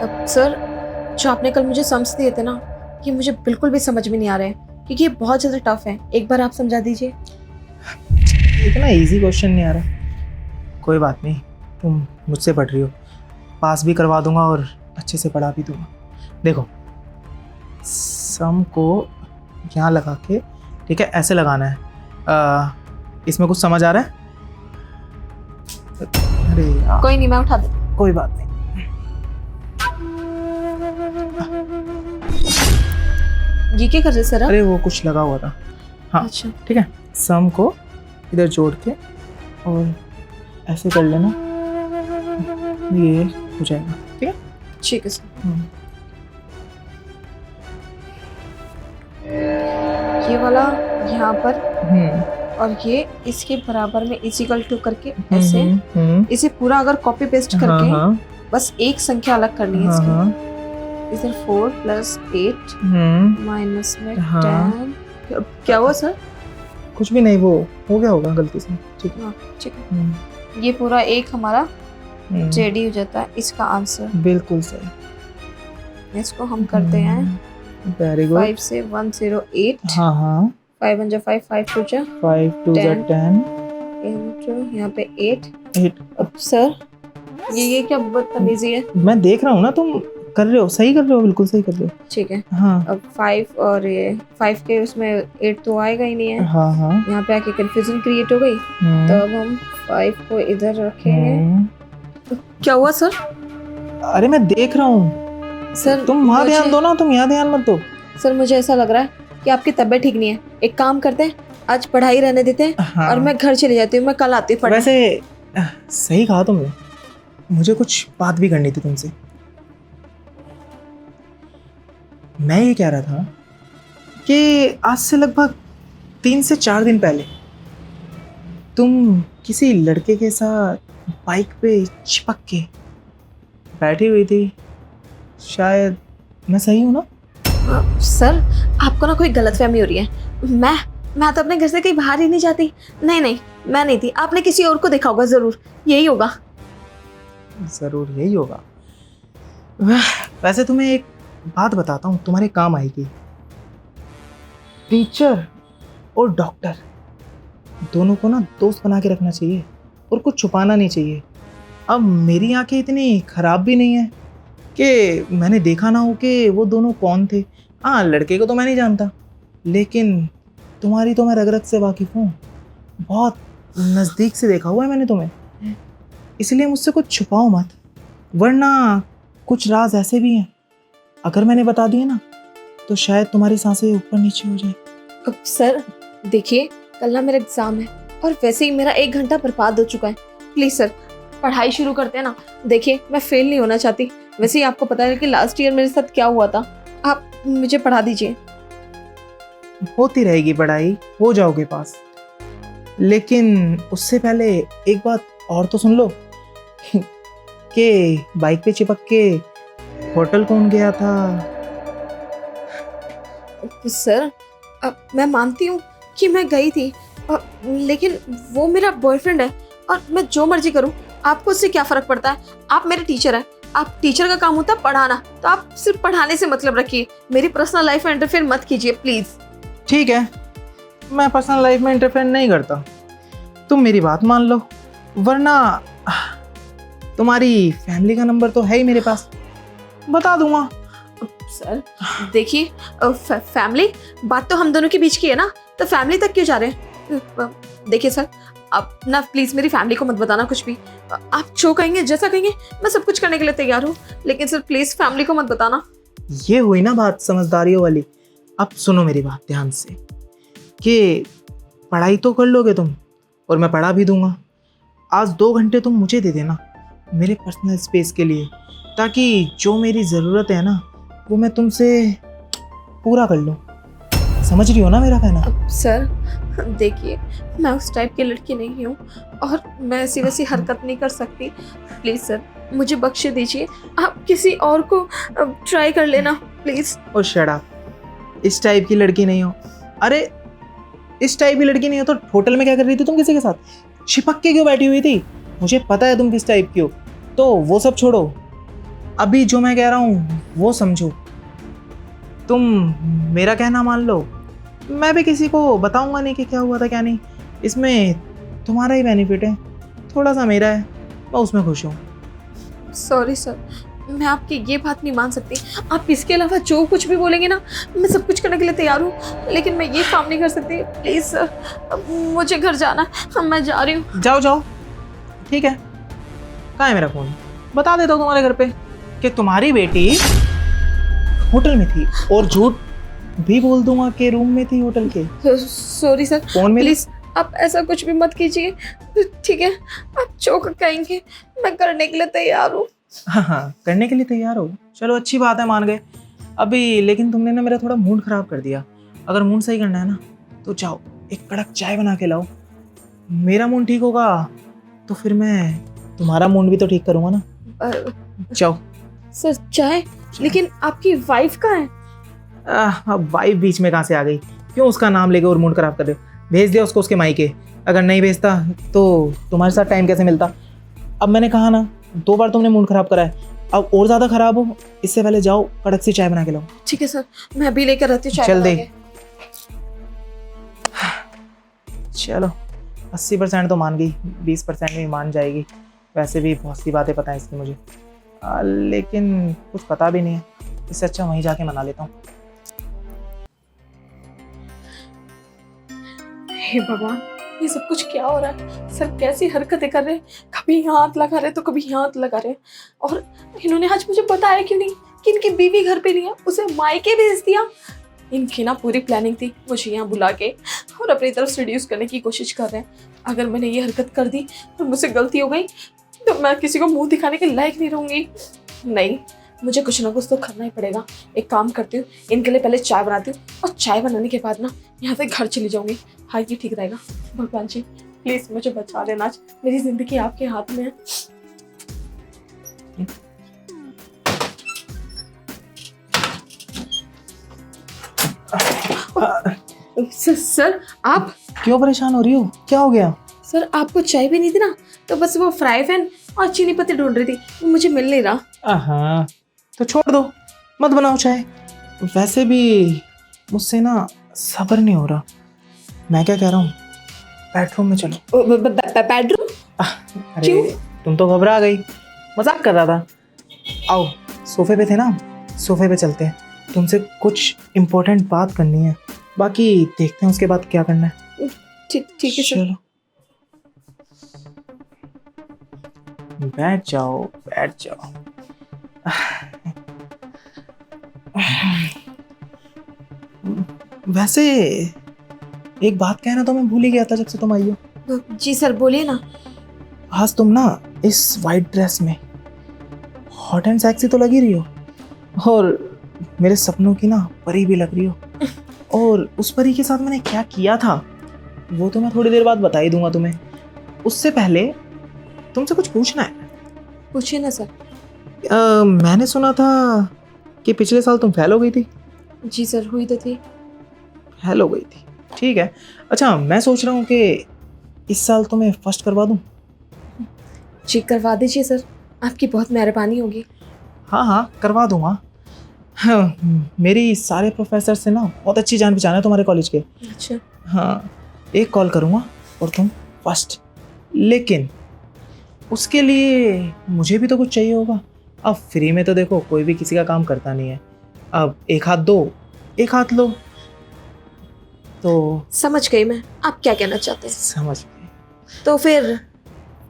अब सर, जो आपने कल मुझे सम्स दिए थे ना, ये मुझे बिल्कुल भी समझ में नहीं आ रहे हैं क्योंकि ये बहुत ज़्यादा टफ है। एक बार आप समझा दीजिए। इतना इजी क्वेश्चन नहीं आ रहा। कोई बात नहीं, तुम मुझसे पढ़ रही हो, पास भी करवा दूंगा और अच्छे से पढ़ा भी दूंगा। देखो, सम को यहाँ लगा के, ठीक है, ऐसे लगाना है। इसमें कुछ समझ आ रहा है? अरे यार, कोई नहीं, मैं उठा देती। कोई बात नहीं। ये क्या कर रहे सर आप? अरे वो कुछ लगा हुआ था। हाँ अच्छा, ठीक है, सम को इधर जोड़ के और ऐसे कर लेना, ये हो जाएगा। ठीक है, ठीक है सर। ये वाला यहाँ पर और ये इसके बराबर में इक्वल टू करके ऐसे इसे पूरा अगर कॉपी पेस्ट करके बस एक संख्या अलग करनी है इसकी। इधर 4 + 8 माइनस में 10। क्या हुआ सर? कुछ भी नहीं, वो हो गया होगा गलती से। ठीक है, हाँ ठीक है। ये पूरा एक हमारा रेडी हो जाता है इसका आंसर। बिल्कुल सही। इसको हम करते हैं वेरी गुड। 5 से 108। हाँ हाँ, 5 1 5 5 2 5 2 10 10 इनटू यहाँ पे 8। 8। अब सर, ये क्या बदतमीजी है? मैं देख रहा हूँ ना, तुम कर रहे हो, सही कर रहे हो, बिल्कुल सही कर रहे हो। ठीक है। हाँ अब 5 और ये 5 के उसमें 8 तो आएगा ही नहीं है। हाँ हाँ। यहाँ पे आके कंफ्यूजन क्रिएट हो गई। तो अब हम 5 को इधर रखेंगे। तो क्या हुआ सर? अरे मैं देख रहा हूँ सर, तुम वहाँ ध्यान दो ना, तुम यहाँ ध्यान मत दो। सर मुझे ऐसा लग रहा है कि आपकी तबीयत ठीक नहीं है। एक काम करते हैं, आज पढ़ाई रहने देते हैं। हाँ। और मैं घर चली जाती हूँ, मैं कल आती हूँ पढ़ने। वैसे सही कहा तुमने, मुझे कुछ बात भी करनी थी तुमसे। मैं ये कह रहा था कि आज से लगभग 3 से 4 दिन पहले तुम किसी लड़के के साथ बाइक पे चिपक के बैठी हुई थी, शायद। मैं सही हूँ ना? सर, आपको ना कोई गलतफहमी हो रही है। मैं तो अपने घर से कहीं बाहर ही नहीं जाती। नहीं, मैं नहीं थी। आपने किसी और को देखा होगा, जरूर यही होगा। ज़रूर यही होगा। वैसे तुम्हें एक बात बताता हूँ, तुम्हारे काम आएगी। टीचर और डॉक्टर दोनों को ना दोस्त बना के रखना चाहिए और कुछ छुपाना नहीं चाहिए। अब मेरी आंखें इतनी खराब भी नहीं है कि मैंने देखा ना हो कि वो दोनों कौन थे। हाँ, लड़के को तो मैं नहीं जानता, लेकिन तुम्हारी तो मैं रग रग से वाकिफ़ हूँ। बहुत नज़दीक से देखा हुआ है मैंने तुम्हें, इसलिए मुझसे कुछ छुपाओ मत, वरना कुछ राज ऐसे भी हैं, अगर मैंने बता दिए ना तो शायद तुम्हारी सांसें ऊपर नीचे हो जाए। अब सर देखिए, कल ना मेरा एग्जाम है और वैसे ही मेरा 1 घंटा बर्बाद हो चुका है। प्लीज सर, पढ़ाई शुरू करते हैं ना। देखिए, मैं फेल नहीं होना चाहती। वैसे ही आपको पता है कि लास्ट ईयर मेरे साथ क्या हुआ था। आप मुझे पढ़ा दीजिए। होती रहेगी पढ़ाई, हो जाओगे पास, लेकिन उससे पहले एक बात और तो सुन लो कि बाइक पे चिपक के होटल कौन गया था? सर, अब मैं मानती हूँ कि मैं गई थी, लेकिन वो मेरा बॉयफ्रेंड है और मैं जो मर्जी करूँ, आपको उससे क्या फर्क पड़ता है? आप मेरे टीचर हैं। आप टीचर का काम होता है पढ़ाना, तो आप सिर्फ पढ़ाने से मतलब रखिए। मेरी पर्सनल लाइफ में इंटरफेयर मत कीजिए प्लीज। ठीक है, मैं पर्सनल लाइफ में इंटरफेयर नहीं करता, तुम मेरी बात मान लो, वरना तुम्हारी फैमिली का नंबर तो है ही मेरे पास, बता दूंगा। सर देखिए, फैमिली बात तो हम दोनों के बीच की है ना, तो फैमिली तक क्यों जा रहे हैं? देखिए सर, आप ना प्लीज मेरी फैमिली को मत बताना कुछ भी। आप जो कहेंगे, जैसा कहेंगे, मैं सब कुछ करने के लिए तैयार हूँ, लेकिन सर प्लीज फैमिली को मत बताना। ये हुई ना बात समझदारियों वाली। अब सुनो मेरी बात ध्यान से, कि पढ़ाई तो कर लोगे तुम और मैं पढ़ा भी दूंगा। आज 2 घंटे तुम मुझे दे देना मेरे पर्सनल स्पेस के लिए, ताकि जो मेरी ज़रूरत है ना वो मैं तुमसे पूरा कर लूँ। समझ रही हो ना मेरा कहना? अब सर देखिए, मैं उस टाइप की लड़की नहीं हूँ और मैं ऐसी वैसी हरकत नहीं कर सकती। प्लीज़ सर, मुझे बख्शे दीजिए। आप किसी और को ट्राई कर लेना प्लीज़। और शट अप, इस टाइप की लड़की नहीं हो। अरे इस टाइप की लड़की नहीं हो तो होटल में क्या कर रही थी तुम किसी के साथ? चिपक के क्यों बैठी हुई थी? मुझे पता है तुम किस टाइप की हो, तो वो सब छोड़ो। अभी जो मैं कह रहा हूँ वो समझो। तुम मेरा कहना मान लो, मैं भी किसी को बताऊंगा नहीं कि क्या हुआ था क्या नहीं। इसमें तुम्हारा ही बेनिफिट है, थोड़ा सा मेरा है, मैं उसमें खुश हूँ। सॉरी सर, मैं आपकी ये बात नहीं मान सकती। आप इसके अलावा जो कुछ भी बोलेंगे ना, मैं सब कुछ करने के लिए तैयार हूँ, लेकिन मैं ये काम नहीं कर सकती। प्लीज़ सर, मुझे घर जाना है, मैं जा रही हूँ। जाओ जाओ, ठीक है। कहाँ है मेरा फ़ोन? बता देता हूँ तुम्हारे घर पे कि तुम्हारी बेटी होटल में थी, और झूठ भी बोल दूंगा कि रूम में थी होटल के। सॉरी सर, फोन में प्लीज़ आप ऐसा कुछ भी मत कीजिए, ठीक है? आप जो कहेंगे मैं करने के लिए तैयार हूँ। हाँ हाँ, करने के लिए तैयार हो, चलो अच्छी बात है, मान गए। अभी लेकिन तुमने ना मेरा थोड़ा मूड खराब कर दिया। अगर मूड सही करना है ना तो जाओ एक कड़क चाय बना के लाओ। मेरा मूड ठीक होगा तो फिर मैं तुम्हारा मूड भी तो ठीक करूँगा ना। जाओ। सर चाय? लेकिन आपकी वाइफ कहाँ है? अब वाइफ बीच में कहाँ से आ गई? क्यों उसका नाम लेके और मूड खराब कर रहे हो? भेज दिया उसको उसके मायके। अगर नहीं भेजता तो तुम्हारे साथ टाइम कैसे मिलता? अब मैंने कहा ना, 2 बार तुमने मूड खराब करा है, अब और ज़्यादा खराब हो, इससे पहले जाओ कड़क सी चाय बना के लाओ। ठीक है सर, मैं अभी लेकर आती हूँ चाय चल बना दे। के। चलो 80% तो मान गई, 20% में मान जाएगी। वैसे भी बहुत सी बातें पता है इसकी मुझे, लेकिन कुछ पता भी नहीं है। इससे अच्छा वहीं जाके मना लेता हूँ। हे भगवान, ये सब कुछ क्या हो रहा है? सर कैसी हरकतें कर रहे हैं, कभी यहाँ हाथ लगा रहे तो कभी यहाँ हाथ लगा रहे। और इन्होंने आज मुझे बताया क्यों नहीं कि इनकी बीवी घर पे नहीं है, उसे मायके भेज दिया। इनकी ना पूरी प्लानिंग थी मुझे यहाँ बुला के और अपनी तरफ सेड्यूस करने की कोशिश कर रहे हैं। अगर मैंने ये हरकत कर दी और मुझसे गलती हो गई तो मैं किसी को मुंह दिखाने के लायक नहीं रहूंगी। नहीं, मुझे कुछ ना कुछ तो करना ही पड़ेगा। एक काम करती हूँ, इनके लिए पहले चाय बनाती हूँ और चाय बनाने के बाद ना यहाँ से घर चली जाऊंगी। हाँ, ये ठीक रहेगा। भगवान जी प्लीज मुझे बचा लेना, आज मेरी जिंदगी आपके हाथ में है। सर आप क्यों परेशान हो रही हो? क्या हो गया? सर, आपको चाय भी नहीं थी ना, तो बस वो फ्राई पैन और चीनी पत्ती ढूंढ रही थी, वो मुझे मिल नहीं रहा। हाँ तो छोड़ दो, मत बनाओ चाय। वैसे भी मुझसे ना सब्र नहीं हो रहा। मैं क्या कह रहा हूँ, बेडरूम में चलो। बेडरूम? अरे क्यों? तुम तो घबरा गई, मजाक कर रहा था। आओ, सोफे पे थे ना, सोफे पे चलते हैं। तुमसे कुछ इम्पोर्टेंट बात करनी है, बाकी देखते हैं उसके बाद क्या करना है। ठीक है सर। चलो बैठ जाओ, बैठ जाओ। वैसे एक बात कहना तो मैं भूल ही गया था जब से तुम आई हो। जी सर, बोलिए ना। आज तुम ना इस वाइट ड्रेस में हॉट एंड सेक्सी तो लगी रही हो, और मेरे सपनों की ना परी भी लग रही हो। और उस परी के साथ मैंने क्या किया था वो तो मैं थोड़ी देर बाद बता ही दूंगा तुम्हें। उससे पहले तुमसे कुछ पूछना है। पूछिए ना सर। मैंने सुना था कि पिछले साल तुम फेल हो गई थी। जी सर, हुई तो थी। फेल हो गई थी, ठीक है। अच्छा, मैं सोच रहा हूँ कि इस साल तुम्हें फर्स्ट करवा दूँ। जी करवा दीजिए सर, आपकी बहुत मेहरबानी होगी। हाँ हाँ, करवा दूंगा। हाँ, मेरी सारे प्रोफेसर से ना बहुत अच्छी जान पहचान है तुम्हारे कॉलेज के। अच्छा। हाँ, एक कॉल करूँगा और तुम फर्स्ट। लेकिन उसके लिए मुझे भी तो कुछ चाहिए होगा। अब फ्री में तो देखो कोई भी किसी का काम करता नहीं है। अब एक हाथ दो, एक हाथ लो। तो समझ गई मैं आप क्या कहना चाहते हैं। समझ गए। तो फिर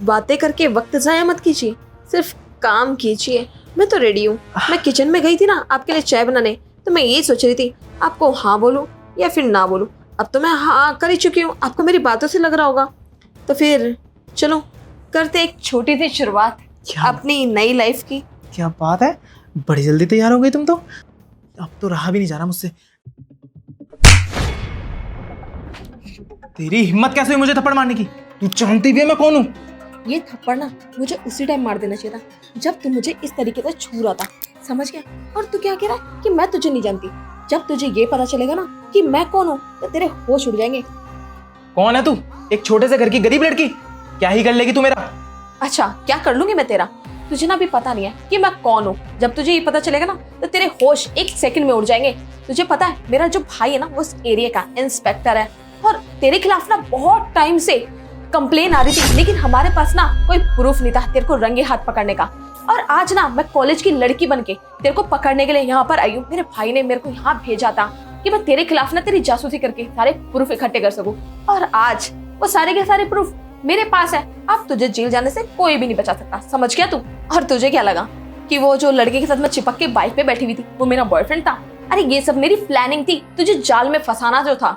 बातें करके वक्त ज़ाया मत कीजिए, सिर्फ काम कीजिए। मैं तो रेडी हूँ। मैं किचन में गई थी ना आपके लिए चाय बनाने, तो मैं यही सोच रही थी आपको हाँ बोलूँ या फिर ना बोलूँ। अब तो मैं हाँ कर ही चुकी हूँ, आपको मेरी बातों से लग रहा होगा। तो फिर चलो करते एक छोटी सी शुरुआत अपनी नई लाइफ की। क्या बात है, बड़ी जल्दी तैयार हो गई तुम तो। अब तो रहा भी नहीं जा रहा मुझसे। तेरी हिम्मत कैसे हुई मुझे थप्पड़ मारने की? तू जानती भी है मैं कौन हूँ? ये थप्पड़ ना मुझे उसी टाइम मार देना चाहिए था जब तू मुझे इस तरीके से छू रहा था, समझ गया? और तू क्या कह रहा है कि मैं तुझे नहीं जानती? जब तुझे ये पता चलेगा ना कि मैं कौन हूँ तो तेरे होश उड़ जाएंगे। कौन है तू? एक छोटे से घर की गरीब लड़की, क्या ही कर लेगी तू मेरा? अच्छा, क्या कर लूंगी मैं तेरा? तुझे ना अभी पता नहीं है कि मैं कौन हूँ। जब तुझे ये पता चलेगा ना तो तेरे होश एक सेकंड में उड़ जाएंगे। तुझे पता है मेरा जो भाई है ना वो इस एरिया का इंस्पेक्टर है और तेरे खिलाफ ना बहुत टाइम से कंप्लेन आ रही थी, लेकिन हमारे पास ना कोई प्रूफ नहीं था तेरे को रंगे हाथ पकड़ने का। और आज ना मैं कॉलेज की लड़की बनके तेरे को पकड़ने के लिए यहाँ पर आई हूँ। मेरे भाई ने मेरे को यहाँ भेजा था कि मैं तेरे खिलाफ ना तेरी जासूसी करके सारे प्रूफ इकट्ठे कर सकूं, और आज वो सारे के सारे प्रूफ मेरे पास है। अब तुझे जेल जाने से कोई भी नहीं बचा सकता, समझ गया तू? और तुझे क्या लगा कि वो जो लड़के के साथ मैं चिपक के बाइक पे बैठी हुई थी वो मेरा बॉयफ्रेंड था? अरे ये सब मेरी प्लानिंग थी, तुझे जाल में फंसाना जो था।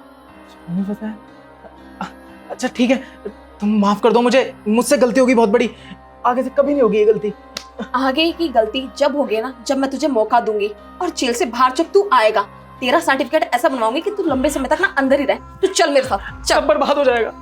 नहीं पता है। अच्छा ठीक है, तुम माफ कर दो मुझे, मुझसे गलती होगी बहुत बड़ी, आगे से कभी नहीं होगी ये गलती। आगे की गलती जब होगी ना, जब मैं तुझे मौका दूंगी और जेल से बाहर जब तू आएगा, तेरा सर्टिफिकेट ऐसा बनवाऊंगी कि तू लंबे समय तक ना अंदर ही रहे। तू चल मेरे साथ, चल। सब बर्बाद हो जाएगा।